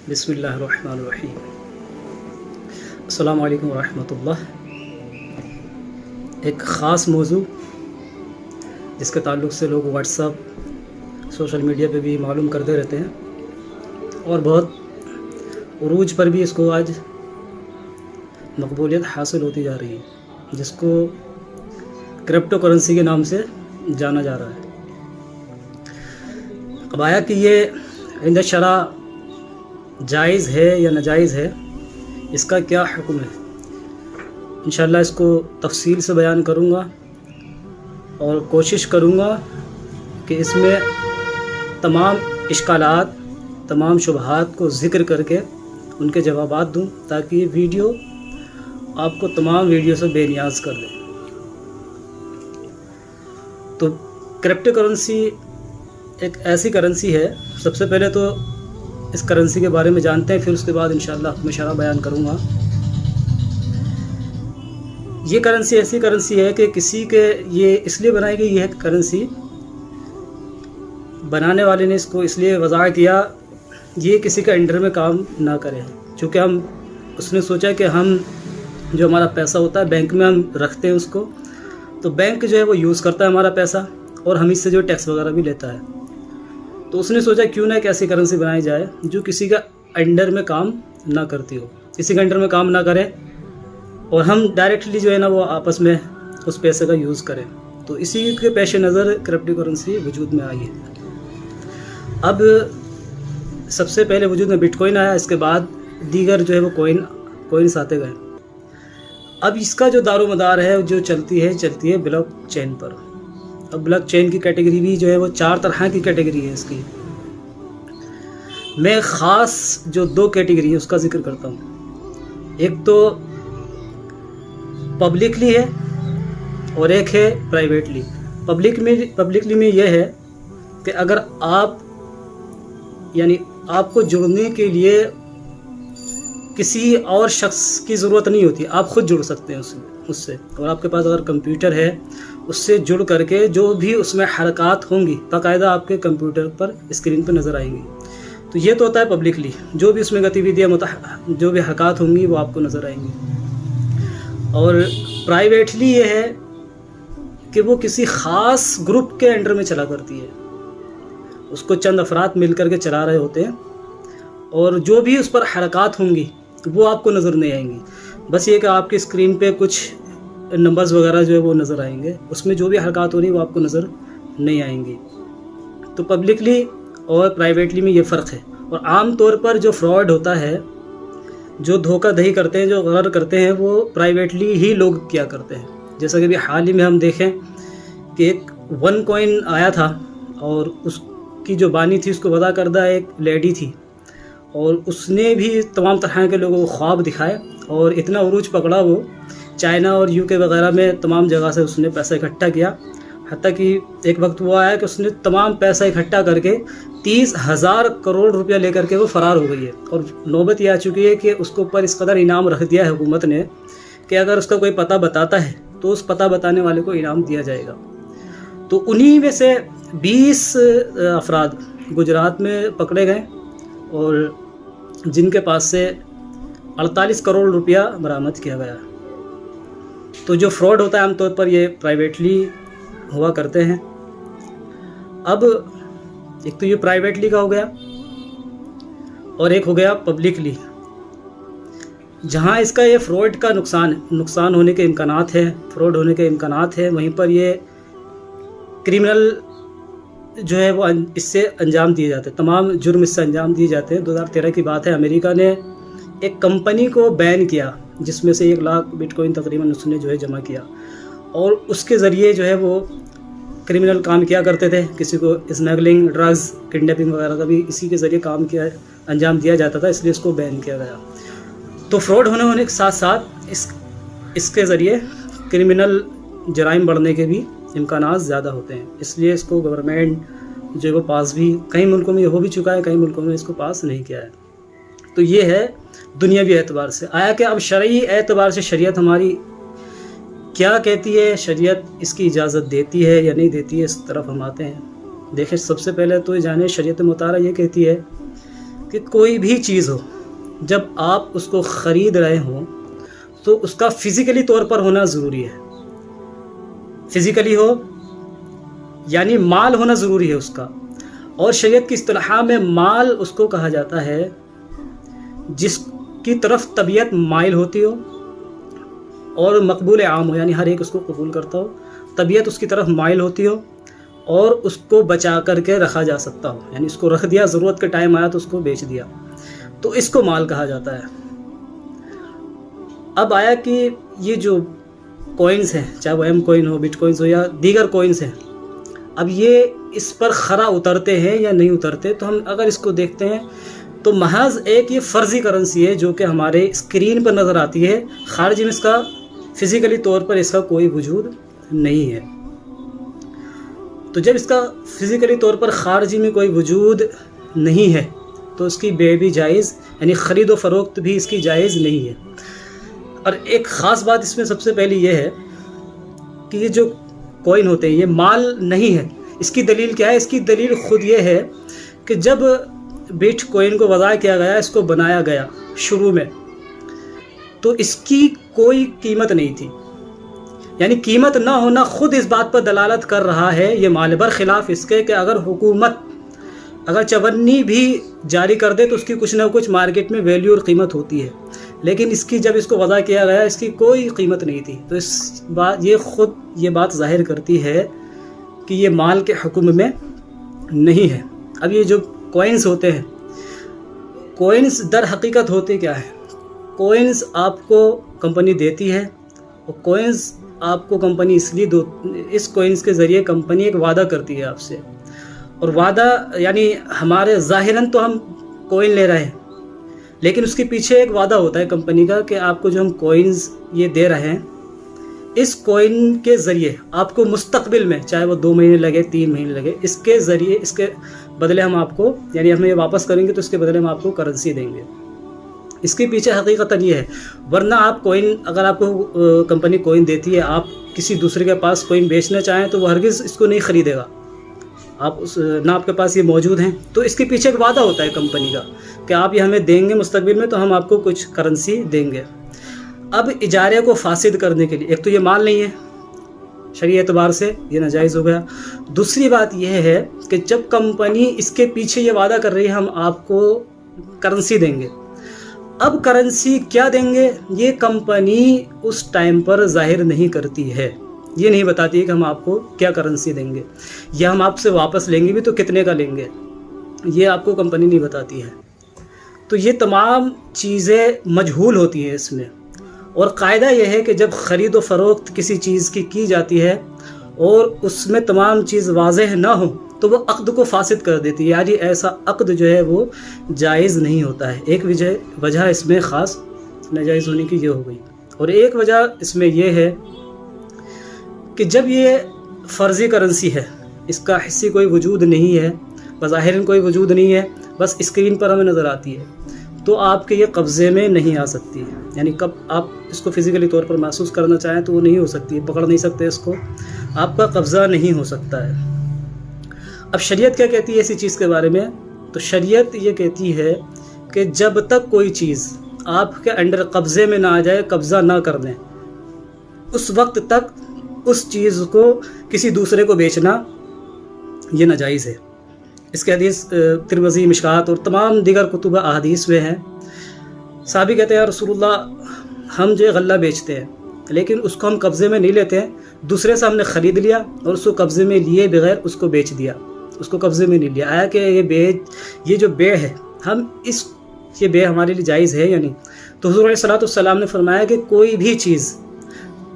بسم اللہ الرحمن الرحیم۔ السلام علیکم ورحمۃ اللہ۔ ایک خاص موضوع جس کے تعلق سے لوگ واٹس ایپ سوشل میڈیا پہ بھی معلوم کرتے رہتے ہیں اور بہت عروج پر بھی اس کو آج مقبولیت حاصل ہوتی جا رہی ہے، جس کو کرپٹو کرنسی کے نام سے جانا جا رہا ہے۔ اب آیا کہ یہ عند شرع جائز ہے یا ناجائز ہے، اس کا کیا حکم ہے، انشاءاللہ اس کو تفصیل سے بیان کروں گا اور کوشش کروں گا کہ اس میں تمام اشکالات، تمام شبہات کو ذکر کر کے ان کے جوابات دوں، تاکہ یہ ویڈیو آپ کو تمام ویڈیو سے بے نیاز کر دے۔ تو کرپٹو کرنسی ایک ایسی کرنسی ہے، سب سے پہلے تو اس کرنسی کے بارے میں جانتے ہیں، پھر اس کے بعد انشاءاللہ حکم شرع بیان کروں گا۔ یہ کرنسی ایسی کرنسی ہے کہ کسی کے یہ اس لیے بنائی گئی ہے کرنسی، بنانے والے نے اس کو اس لیے وضع کیا یہ کسی کا انڈر میں کام نہ کرے، چونکہ اس نے سوچا کہ ہم جو ہمارا پیسہ ہوتا ہے بینک میں ہم رکھتے ہیں اس کو، تو بینک جو ہے وہ یوز کرتا ہے ہمارا پیسہ اور ہم اس سے جو ٹیکس وغیرہ بھی لیتا ہے، تو اس نے سوچا کیوں نہ ایک ایسی کرنسی بنائی جائے جو کسی کا انڈر میں کام نہ کرتی ہو، کسی کا انڈر میں کام نہ کرے اور ہم ڈائریکٹلی جو ہے نا وہ آپس میں اس پیسے کا یوز کریں۔ تو اسی کے پیش نظر کرپٹو کرنسی وجود میں آئی ہے۔ اب سب سے پہلے وجود میں بٹ کوئن آیا، اس کے بعد دیگر جو ہے وہ کوئنس آتے گئے۔ اب اس کا جو دار و مدار ہے جو چلتی ہے بلاک چین پر۔ اب بلاک چین کی کیٹیگری بھی جو ہے وہ 4 طرح کی کیٹیگری ہے اس کی۔ میں خاص جو 2 کیٹیگری ہے اس کا ذکر کرتا ہوں، ایک تو پبلکلی ہے اور ایک ہے پرائیویٹلی۔ پبلکلی میں یہ ہے کہ اگر آپ کو جڑنے کے لیے کسی اور شخص کی ضرورت نہیں ہوتی، آپ خود جڑ سکتے ہیں اس سے، اور آپ کے پاس اگر کمپیوٹر ہے اس سے جڑ کر کے جو بھی اس میں حرکات ہوں گی باقاعدہ آپ کے کمپیوٹر پر اسکرین پہ نظر آئیں گی۔ تو یہ تو ہوتا ہے پبلکلی، جو بھی اس میں گتیویدیاں جو بھی حرکات ہوں گی وہ آپ کو نظر آئیں گی۔ اور پرائیویٹلی یہ ہے کہ وہ کسی خاص گروپ کے انڈر میں چلا کرتی ہے، اس کو چند افراد مل کر کے چلا رہے ہوتے ہیں، اور جو بھی اس پر حرکات ہوں گی وہ آپ کو نظر نہیں آئیں گی، بس یہ کہ آپ کی اسکرین پہ کچھ نمبرز وغیرہ جو ہے وہ نظر آئیں گے، اس میں جو بھی حرکات ہو رہی ہیں وہ آپ کو نظر نہیں آئیں گی۔ تو پبلکلی اور پرائیویٹلی میں یہ فرق ہے۔ اور عام طور پر جو فراڈ ہوتا ہے، جو دھوکہ دہی کرتے ہیں، جو غرر کرتے ہیں، وہ پرائیویٹلی ہی لوگ کیا کرتے ہیں۔ جیسا کہ ابھی حال ہی میں ہم دیکھیں کہ ایک 1 کوئن آیا تھا اور اس کی جو بانی تھی اس کو وضع کردہ ایک لیڈی تھی، اور اس نے بھی تمام طرح کے لوگوں کو خواب دکھائے اور اتنا عروج پکڑا، وہ چائنا اور UK وغیرہ میں تمام جگہ سے اس نے پیسہ اکٹھا کیا، حتیٰ کہ ایک وقت وہ آیا کہ اس نے تمام پیسہ اکٹھا کر کے 30,000 کروڑ روپیہ لے کر کے وہ فرار ہو گئی ہے۔ اور نوبت یہ آ چکی ہے کہ اس کے اوپر اس قدر انعام رکھ دیا ہے حکومت نے کہ اگر اس کا کوئی پتہ بتاتا ہے تو اس پتہ بتانے والے کو انعام دیا جائے گا۔ تو انہی میں سے 20 افراد گجرات میں پکڑے گئے اور جن کے پاس سے 48 کروڑ روپیہ برآمد کیا گیا۔ تو جو فراڈ ہوتا ہے عام طور پر یہ پرائیویٹلی ہوا کرتے ہیں۔ اب ایک تو یہ پرائیویٹلی کا ہو گیا اور ایک ہو گیا پبلکلی، جہاں اس کا یہ فراڈ کا نقصان ہونے کے امکانات ہیں، فراڈ ہونے کے امکانات ہیں، وہیں پر یہ کرمنل جو ہے وہ اس سے انجام دیے جاتے ہیں، تمام جرم اس سے انجام دیے جاتے ہیں۔ 2013 کی بات ہے، امریکہ نے ایک کمپنی کو بین کیا جس میں سے 1 لاکھ بٹ کوئن تقریباً اس نے جو ہے جمع کیا، اور اس کے ذریعے جو ہے وہ کرمنل کام کیا کرتے تھے، کسی کو اسمیگلنگ، ڈرگز، کڈنیپنگ وغیرہ کا بھی اسی کے ذریعے کام کیا انجام دیا جاتا تھا، اس لیے اس کو بین کیا گیا۔ تو فراڈ ہونے کے ساتھ ساتھ اس کے ذریعے کرمنل جرائم بڑھنے کے بھی امکانات زیادہ ہوتے ہیں، اس لیے اس کو گورنمنٹ جو ہے وہ پاس بھی کئی ملکوں میں یہ ہو بھی چکا ہے، کئی ملکوں میں اس کو پاس نہیں کیا ہے۔ تو یہ ہے دنیاوی اعتبار سے۔ آیا کہ اب شرعی اعتبار سے شریعت ہماری کیا کہتی ہے، شریعت اس کی اجازت دیتی ہے یا نہیں دیتی ہے، اس طرف ہم آتے ہیں۔ دیکھیں، سب سے پہلے تو جانیں شریعت مطالعہ یہ کہتی ہے کہ کوئی بھی چیز ہو جب آپ اس کو خرید رہے ہوں تو اس کا فزیکلی طور پر ہونا ضروری ہے. فزیکلی ہو یعنی مال ہونا ضروری ہے اس کا. اور شریعت کی اصطلاح میں مال اس کو کہا جاتا ہے جس کی طرف طبیعت مائل ہوتی ہو اور مقبول عام ہو، یعنی ہر ایک اس کو قبول کرتا ہو، طبیعت اس کی طرف مائل ہوتی ہو اور اس کو بچا کر کے رکھا جا سکتا ہو، یعنی اس کو رکھ دیا، ضرورت کا ٹائم آیا تو اس کو بیچ دیا، تو اس کو مال کہا جاتا ہے. اب آیا کہ یہ جو کوئنز ہیں، چاہے وہ ایم کوئن ہو، بٹ کوئنز ہو یا دیگر کوئنز ہیں، اب یہ اس پر خرا اترتے ہیں یا نہیں اترتے. تو ہم اگر اس کو دیکھتے ہیں تو محض ایک یہ فرضی کرنسی ہے جو کہ ہمارے اسکرین پر نظر آتی ہے، خارج میں اس کا فزیکلی طور پر اس کا کوئی وجود نہیں ہے. تو جب اس کا فزیکلی طور پر خارجی میں کوئی وجود نہیں ہے تو اس کی بے بھی جائز، یعنی خرید و فروخت بھی اس کی جائز نہیں ہے. اور ایک خاص بات اس میں سب سے پہلی یہ ہے کہ یہ جو کوئن ہوتے ہیں یہ مال نہیں ہے. اس کی دلیل کیا ہے؟ اس کی دلیل خود یہ ہے کہ جب بٹ کوئن کو وضع کیا گیا، اس کو بنایا گیا شروع میں، تو اس کی کوئی قیمت نہیں تھی. یعنی قیمت نہ ہونا خود اس بات پر دلالت کر رہا ہے یہ مال، برخلاف اس کے کہ اگر حکومت اگر چونی بھی جاری کر دے تو اس کی کچھ نہ کچھ مارکیٹ میں ویلیو اور قیمت ہوتی ہے، لیکن اس کی جب اس کو وضع کیا گیا اس کی کوئی قیمت نہیں تھی. تو یہ بات ظاہر کرتی ہے کہ یہ مال کے حکم میں نہیں ہے. اب یہ جو کوئنز ہوتے ہیں، کوئنز در حقیقت ہوتے کیا ہے؟ کوئنز آپ کو کمپنی دیتی ہے، اور کوئنز آپ کو کمپنی اس کوئنز کے ذریعے کمپنی ایک وعدہ کرتی ہے آپ سے. اور وعدہ یعنی ہمارے ظاہراً تو ہم کوئن لے رہے ہیں، لیکن اس کے پیچھے ایک وعدہ ہوتا ہے کمپنی کا کہ آپ کو جو ہم کوئنز یہ دے رہے ہیں، اس کوئن کے ذریعے آپ کو مستقبل میں چاہے وہ 2 مہینے لگے 3 مہینے لگے، اس کے ذریعے اس کے بدلے ہم آپ کو، یعنی ہم یہ واپس کریں گے تو اس کے بدلے ہم آپ کو کرنسی دیں گے. اس کے پیچھے حقیقتاً یہ ہے. ورنہ آپ کوئن، اگر آپ کو کمپنی کوئن دیتی ہے، آپ کسی دوسرے کے پاس کوئن بیچنا چاہیں تو وہ ہرگز اس کو نہیں خریدے گا. نہ آپ کے پاس یہ موجود ہیں، تو اس کے پیچھے ایک وعدہ ہوتا ہے کمپنی کا کہ آپ یہ ہمیں دیں گے مستقبل میں تو ہم آپ کو کچھ کرنسی دیں گے. اب اجارے کو فاسد کرنے کے لیے ایک تو یہ مال نہیں ہے، شرعی اعتبار سے یہ ناجائز ہو گیا. دوسری بات یہ ہے کہ جب کمپنی اس کے پیچھے یہ وعدہ کر رہی ہے ہم آپ کو کرنسی دیں گے، اب کرنسی کیا دیں گے یہ کمپنی اس ٹائم پر ظاہر نہیں کرتی ہے. یہ نہیں بتاتی ہے کہ ہم آپ کو کیا کرنسی دیں گے، یا ہم آپ سے واپس لیں گے بھی تو کتنے کا لیں گے، یہ آپ کو کمپنی نہیں بتاتی ہے. تو یہ تمام چیزیں مجہول ہوتی ہیں اس میں. اور قاعدہ یہ ہے کہ جب خرید و فروخت کسی چیز کی جاتی ہے اور اس میں تمام چیز واضح نہ ہو تو وہ عقد کو فاسد کر دیتی ہے، یعنی ایسا عقد جو ہے وہ جائز نہیں ہوتا ہے. ایک وجہ اس میں خاص ناجائز ہونے کی یہ ہو گئی. اور ایک وجہ اس میں یہ ہے کہ جب یہ فرضی کرنسی ہے، اس کا حصی کوئی وجود نہیں ہے، بظاہر کوئی وجود نہیں ہے، بس اسکرین پر ہمیں نظر آتی ہے، تو آپ کے یہ قبضے میں نہیں آ سکتی. یعنی کب آپ اس کو فزیکلی طور پر محسوس کرنا چاہیں تو وہ نہیں ہو سکتی، پکڑ نہیں سکتے اس کو، آپ کا قبضہ نہیں ہو سکتا ہے. اب شریعت کیا کہتی ہے اسی چیز کے بارے میں؟ تو شریعت یہ کہتی ہے کہ جب تک کوئی چیز آپ کے انڈر قبضے میں نہ آ جائے، قبضہ نہ کر دیں، اس وقت تک اس چیز کو کسی دوسرے کو بیچنا یہ ناجائز ہے. اس کے حدیث ترمذی، مشکات اور تمام دیگر کتب احادیث میں ہیں. صحابی کہتے ہیں رسول اللہ ہم جو غلہ بیچتے ہیں لیکن اس کو ہم قبضے میں نہیں لیتے ہیں، دوسرے سے ہم نے خرید لیا اور اس کو قبضے میں لیے بغیر اس کو بیچ دیا، اس کو قبضے میں نہیں لیا. آیا کہ یہ جو بے ہے یہ بے ہمارے لیے جائز ہے یا نہیں؟ تو حضور علیہ الصلوۃ والسلام نے فرمایا کہ کوئی بھی چیز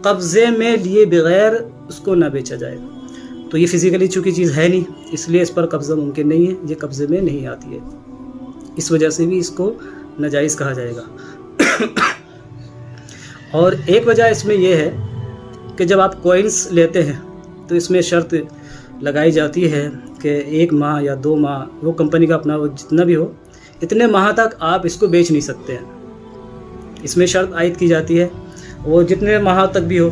قبضے میں لیے بغیر اس کو نہ بیچا جائے. تو یہ فزیکلی چونکہ چیز ہے نہیں، اس لیے اس پر قبضہ ممکن نہیں ہے، یہ قبضے میں نہیں آتی ہے، اس وجہ سے بھی اس کو ناجائز کہا جائے گا. اور ایک وجہ اس میں یہ ہے کہ جب آپ کوئنس لیتے ہیں تو اس میں شرط لگائی جاتی ہے کہ 1 ماہ یا 2 ماہ، وہ کمپنی کا اپنا وہ جتنا بھی ہو، اتنے ماہ تک آپ اس کو بیچ نہیں سکتے ہیں. اس میں شرط عائد کی جاتی ہے، وہ جتنے ماہ تک بھی ہو.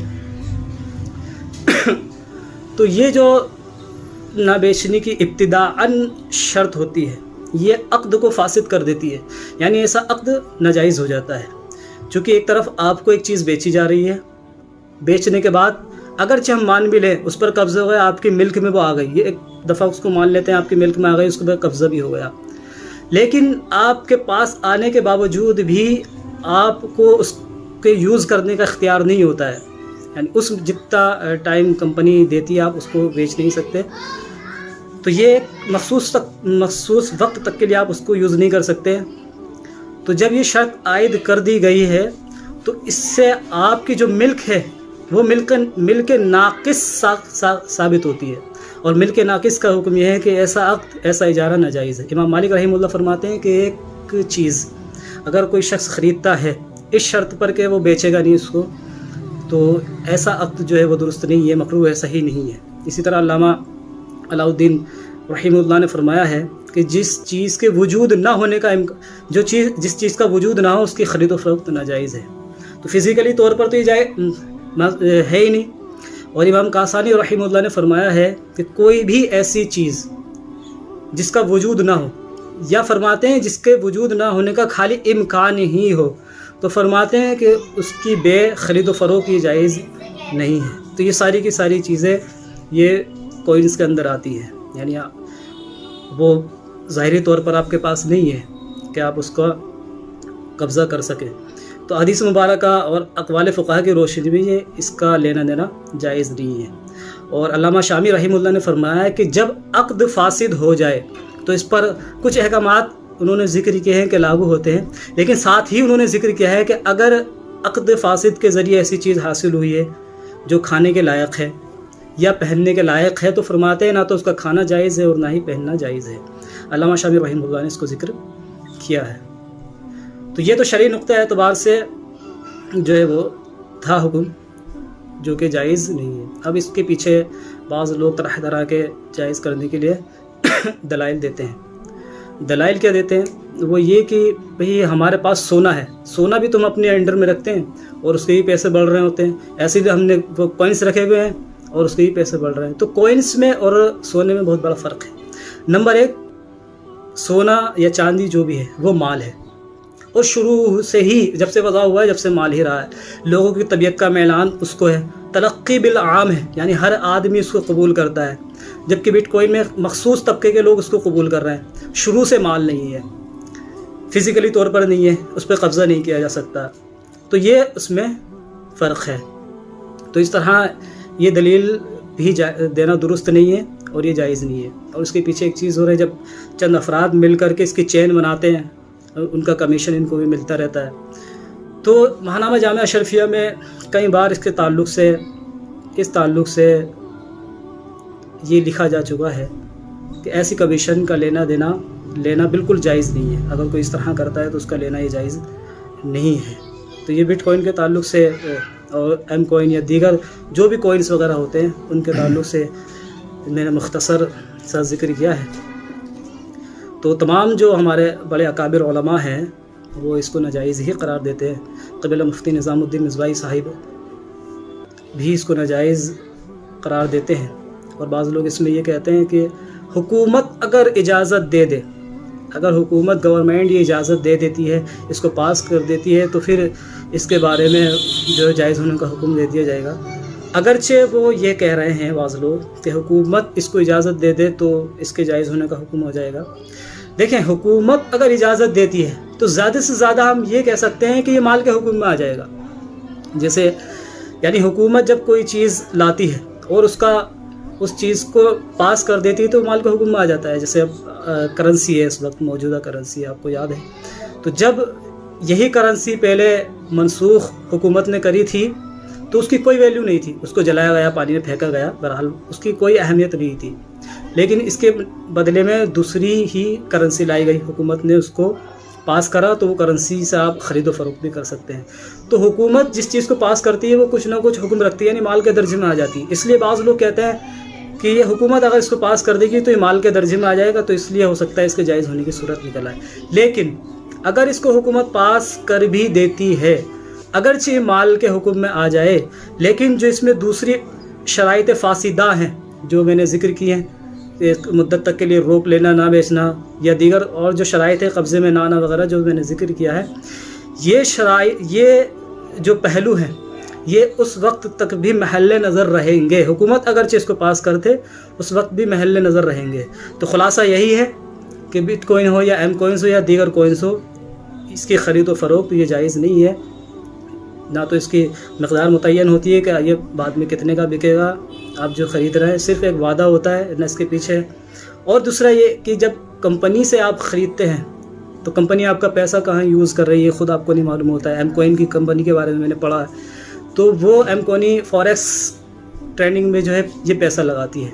تو یہ جو نہ بیچنے کی ابتداءً شرط ہوتی ہے یہ عقد کو فاسد کر دیتی ہے، یعنی ایسا عقد ناجائز ہو جاتا ہے۔ چونکہ ایک طرف آپ کو ایک چیز بیچی جا رہی ہے، بیچنے کے بعد اگرچہ ہم مان بھی لیں اس پر قبضہ ہو گیا، آپ کی ملک میں وہ آ گئی، یہ ایک دفعہ اس کو مان لیتے ہیں آپ کی ملک میں آ گئی، اس کے قبضہ بھی ہو گیا، لیکن آپ کے پاس آنے کے باوجود بھی آپ کو اس کے یوز کرنے کا اختیار نہیں ہوتا ہے، یعنی اس جتنا ٹائم کمپنی دیتی ہے آپ اس کو بیچ نہیں سکتے، تو یہ ایک مخصوص وقت تک کے لیے آپ اس کو یوز نہیں کر سکتے۔ تو جب یہ شرط عائد کر دی گئی ہے تو اس سے آپ کی جو ملک ہے وہ ملک ناقص ثابت ہوتی ہے، اور ملک ناقص کا حکم یہ ہے کہ ایسا عقد، ایسا اجارہ ناجائز ہے۔ امام مالک رحمہ اللہ فرماتے ہیں کہ ایک چیز اگر کوئی شخص خریدتا ہے اس شرط پر کہ وہ بیچے گا نہیں اس کو، تو ایسا عقد جو ہے وہ درست نہیں ہے، مکروہ ہے، صحیح نہیں ہے۔ اسی طرح علامہ علاء الدین رحمہ اللہ نے فرمایا ہے کہ جس چیز کے وجود نہ ہونے کا جس چیز کا وجود نہ ہو اس کی خرید و فروخت ناجائز ہے، تو فزیکلی طور پر تو یہ ہے ہی نہیں۔ اور امام کاسانی رحمہ اللہ نے فرمایا ہے کہ کوئی بھی ایسی چیز جس کا وجود نہ ہو، یا فرماتے ہیں جس کے وجود نہ ہونے کا خالی امکان ہی ہو، تو فرماتے ہیں کہ اس کی بے، خرید و فروخت یہ جائز نہیں ہے۔ تو یہ ساری کی ساری چیزیں یہ کوئنس کے اندر آتی ہیں، یعنی وہ ظاہری طور پر آپ کے پاس نہیں ہے کہ آپ اس کا قبضہ کر سکیں، تو حدیث مبارکہ اور اقوال فقہا کی روشنی میں یہ اس کا لینا دینا جائز نہیں ہے۔ اور علامہ شامی رحمہ اللہ نے فرمایا ہے کہ جب عقد فاسد ہو جائے تو اس پر کچھ احکامات انہوں نے ذکر کیے ہیں کہ لاگو ہوتے ہیں، لیکن ساتھ ہی انہوں نے ذکر کیا ہے کہ اگر عقد فاسد کے ذریعے ایسی چیز حاصل ہوئی ہے جو کھانے کے لائق ہے یا پہننے کے لائق ہے، تو فرماتے ہیں نہ تو اس کا کھانا جائز ہے اور نہ ہی پہننا جائز ہے۔ علامہ شامی رحمہ اللہ نے اس کو ذکر کیا ہے۔ تو یہ تو شرعی نقطہ اعتبار سے جو ہے وہ تھا حکم جو کہ جائز نہیں ہے۔ اب اس کے پیچھے بعض لوگ طرح طرح کے جائز کرنے کے لیے دلائل دیتے ہیں۔ دلائل کیا دیتے ہیں؟ وہ یہ کہ بھئی ہمارے پاس سونا ہے، سونا بھی تم اپنے انڈر میں رکھتے ہیں اور اس کے ہی پیسے بڑھ رہے ہوتے ہیں، ایسے ہی ہم نے وہ کوئنس رکھے ہوئے ہیں اور اس کے ہی پیسے بڑھ رہے ہیں۔ تو کوئنس میں اور سونے میں بہت بڑا فرق ہے۔ نمبر ایک، سونا یا چاندی جو بھی ہے وہ مال ہے، اور شروع سے ہی جب سے وضع ہوا ہے جب سے مال ہی رہا ہے، لوگوں کی طبیعت کا میلان اس کو ہے، تلقی بالعام ہے، یعنی ہر آدمی اس کو قبول کرتا ہے، جبکہ بٹ کوئن میں مخصوص طبقے کے لوگ اس کو قبول کر رہے ہیں۔ شروع سے مال نہیں ہے، فزیکلی طور پر نہیں ہے، اس پہ قبضہ نہیں کیا جا سکتا، تو یہ اس میں فرق ہے۔ تو اس طرح یہ دلیل بھی دینا درست نہیں ہے اور یہ جائز نہیں ہے۔ اور اس کے پیچھے ایک چیز ہو رہا ہے، جب چند افراد مل کر کے اس کی چین بناتے ہیں، ان کا کمیشن ان کو بھی ملتا رہتا ہے۔ تو ماہنامہ جامعہ اشرفیہ میں کئی بار اس تعلق سے یہ لکھا جا چکا ہے کہ ایسی کمیشن کا لینا بالکل جائز نہیں ہے۔ اگر کوئی اس طرح کرتا ہے تو اس کا لینا یہ جائز نہیں ہے۔ تو یہ بٹ کوئن کے تعلق سے اور ایم کوئن یا دیگر جو بھی کوئنس وغیرہ ہوتے ہیں ان کے تعلق سے میں نے مختصر سا ذکر کیا ہے۔ تو تمام جو ہمارے بڑے اکابر علماء ہیں وہ اس کو ناجائز ہی قرار دیتے ہیں۔ قبلہ مفتی نظام الدین مصباحی صاحب بھی اس کو ناجائز قرار دیتے ہیں، اور بعض لوگ اس میں یہ کہتے ہیں کہ حکومت اگر اجازت دے دے، اگر حکومت گورنمنٹ یہ اجازت دے دیتی ہے، اس کو پاس کر دیتی ہے، تو پھر اس کے بارے میں جو جائز ہونے کا حکم دے دیا جائے گا۔ اگرچہ وہ یہ کہہ رہے ہیں بعض لوگ کہ حکومت اس کو اجازت دے دے تو اس کے جائز ہونے کا حکم ہو جائے گا۔ دیکھیں، حکومت اگر اجازت دیتی ہے تو زیادہ سے زیادہ ہم یہ کہہ سکتے ہیں کہ یہ مال کے حکم میں آ جائے گا۔ جیسے یعنی حکومت جب کوئی چیز لاتی ہے اور اس چیز کو پاس کر دیتی ہے تو مال کے حکم میں آ جاتا ہے۔ جیسے اب کرنسی ہے، اس وقت موجودہ کرنسی ہے، آپ کو یاد ہے، تو جب یہی کرنسی پہلے منسوخ حکومت نے کری تھی تو اس کی کوئی ویلیو نہیں تھی، اس کو جلایا گیا، پانی میں پھینکا گیا، بہرحال اس کی کوئی اہمیت نہیں تھی، لیکن اس کے بدلے میں دوسری ہی کرنسی لائی گئی، حکومت نے اس کو پاس کرا، تو وہ کرنسی سے آپ خرید و فروخت بھی کر سکتے ہیں۔ تو حکومت جس چیز کو پاس کرتی ہے وہ کچھ نہ کچھ حکم رکھتی ہے، یعنی مال کے درجے میں آ جاتی ہے۔ اس لیے بعض لوگ کہتے ہیں کہ یہ حکومت اگر اس کو پاس کر دے گی تو یہ مال کے درجے میں آ جائے گا، تو اس لیے ہو سکتا ہے اس کے جائز ہونے کی صورت نکل آئے۔ لیکن اگر اس کو حکومت پاس کر بھی دیتی ہے، اگرچہ یہ مال کے حکم میں آ جائے، لیکن جو اس میں دوسری شرائط فاسدہ ہیں جو میں نے ذکر کی ہیں ایک مدت تک کے لیے روک لینا، نہ بیچنا، یا دیگر اور جو شرائط ہے قبضے میں نہ آنا وغیرہ جو میں نے ذکر کیا ہے، یہ شرائط، یہ جو پہلو ہیں یہ اس وقت تک بھی محل نظر رہیں گے، حکومت اگرچہ اس کو پاس کرتے اس وقت بھی محل نظر رہیں گے۔ تو خلاصہ یہی ہے کہ بٹ کوئن ہو یا ایم کوئنس ہو یا دیگر کوئنس ہو، اس کی خرید و فروخت یہ جائز نہیں ہے، نہ تو اس کی مقدار متعین ہوتی ہے کہ یہ بعد میں کتنے کا بکے گا، آپ جو خرید رہے ہیں صرف ایک وعدہ ہوتا ہے نہ اس کے پیچھے۔ اور دوسرا یہ کہ جب کمپنی سے آپ خریدتے ہیں تو کمپنی آپ کا پیسہ کہاں یوز کر رہی ہے خود آپ کو نہیں معلوم ہوتا ہے۔ ایم کوئن کی کمپنی کے بارے میں میں نے پڑھا ہے، تو وہ ایم کوئن فوریکس ٹرینڈنگ میں جو ہے یہ پیسہ لگاتی ہے،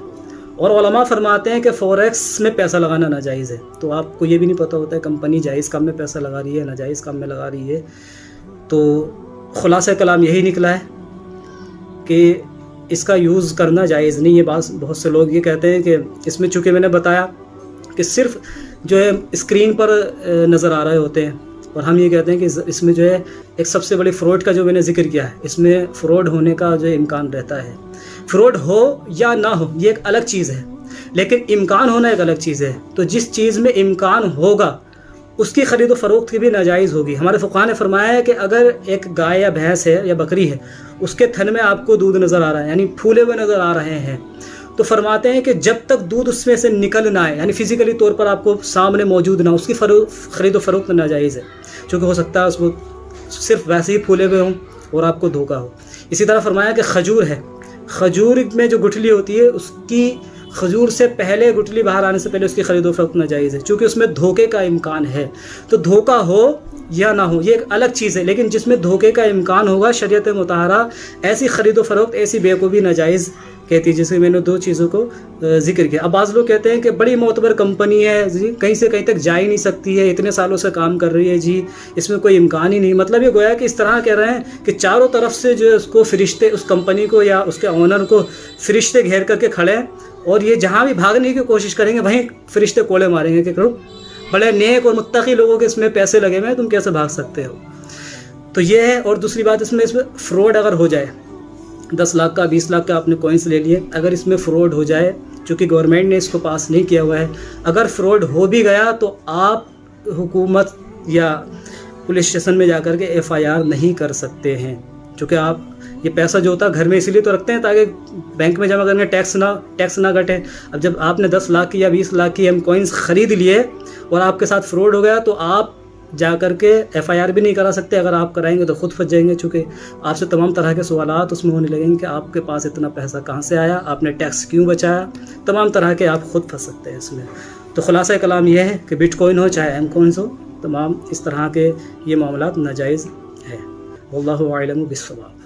اور علماء فرماتے ہیں کہ فوریکس میں پیسہ لگانا ناجائز ہے۔ تو آپ کو یہ بھی نہیں پتہ ہوتا ہے کمپنی جائز کام میں پیسہ لگا رہی ہے ناجائز کام میں لگا رہی ہے۔ تو خلاصہ کلام یہی نکلا ہے کہ اس کا یوز کرنا جائز نہیں ہے۔ بہت سے لوگ یہ کہتے ہیں کہ اس میں چونکہ میں نے بتایا کہ صرف جو ہے اسکرین پر نظر آ رہے ہوتے ہیں، اور ہم یہ کہتے ہیں کہ اس میں جو ہے ایک سب سے بڑی فراڈ کا جو میں نے ذکر کیا ہے، اس میں فراڈ ہونے کا جو امکان رہتا ہے۔ فراڈ ہو یا نہ ہو یہ ایک الگ چیز ہے، لیکن امکان ہونا ایک الگ چیز ہے۔ تو جس چیز میں امکان ہوگا اس کی خرید و فروخت کی بھی ناجائز ہوگی۔ ہمارے فقہاء نے فرمایا ہے کہ اگر ایک گائے یا بھینس ہے یا بکری ہے، اس کے تھن میں آپ کو دودھ نظر آ رہا ہے، یعنی پھولے ہوئے نظر آ رہے ہیں، تو فرماتے ہیں کہ جب تک دودھ اس میں سے نکل نہ آئے، یعنی فزیکلی طور پر آپ کو سامنے موجود نہ ہو، اس کی خرید و فروخت ناجائز ہے، چونکہ ہو سکتا ہے اس کو صرف ویسے ہی پھولے ہوئے ہوں اور آپ کو دھوکا ہو۔ اسی طرح فرمایا کہ کھجور ہے، کھجور میں جو گٹھلی ہوتی ہے اس کی کھجور سے پہلے گٹھلی باہر آنے سے پہلے اس کی خرید و فروخت ناجائز ہے، چونکہ اس میں دھوکے کا امکان ہے۔ تو دھوکا ہو یا نہ ہو یہ ایک الگ چیز ہے، لیکن جس میں دھوکے کا امکان ہوگا شریعت مطہرہ ایسی خرید و فروخت، ایسی بے کو بھی ناجائز کہتی ہے، جس میں نے دو چیزوں کو ذکر کیا۔ اب بعض لوگ کہتے ہیں کہ بڑی معتبر کمپنی ہے جی، کہیں سے کہیں تک جا ہی نہیں سکتی ہے، اتنے سالوں سے کام کر رہی ہے جی، اس میں کوئی امکان ہی نہیں۔ مطلب یہ گویا کہ اس طرح کہہ رہے ہیں کہ چاروں طرف سے جو ہے اس کو فرشتے، اس کمپنی کو یا اس کے اونر کو فرشتے گھیر کر کے کھڑے ہیں، اور یہ جہاں بھی بھاگنے کی کوشش کریں گے وہیں فرشتے کوڑے ماریں گے کہ کرو بڑے نیک اور متقی لوگوں کے اس میں پیسے لگے ہوئے ہیں، تم کیسے بھاگ سکتے ہو۔ تو یہ ہے۔ اور دوسری بات اس میں فراڈ اگر ہو جائے، 10 لاکھ کا 20 لاکھ کا آپ نے کوئنس لے لیے، اگر اس میں فراڈ ہو جائے، چونکہ گورنمنٹ نے اس کو پاس نہیں کیا ہوا ہے، اگر فراڈ ہو بھی گیا تو آپ حکومت یا پولیس اسٹیشن میں جا کر کے FIR نہیں کر سکتے ہیں، چونکہ آپ یہ پیسہ جو ہوتا ہے گھر میں اسی لیے تو رکھتے ہیں تاکہ بینک میں جمع کرنے ٹیکس نہ کٹے۔ اب جب آپ نے 10 لاکھ کی یا 20 لاکھ کی ایم کوئنس خرید لیے اور آپ کے ساتھ فراڈ ہو گیا، تو آپ جا کر کے FIR بھی نہیں کرا سکتے، اگر آپ کرائیں گے تو خود پھنس جائیں گے، چونکہ آپ سے تمام طرح کے سوالات اس میں ہونے لگیں گے کہ آپ کے پاس اتنا پیسہ کہاں سے آیا، آپ نے ٹیکس کیوں بچایا، تمام طرح کے آپ خود پھنس سکتے ہیں اس میں۔ تو خلاصہ کلام یہ ہے کہ بٹ کوئن ہو چاہے ایم کوئنس ہو، تمام اس طرح کے یہ معاملات ناجائز ہیں۔ واللہ اعلم بالصواب۔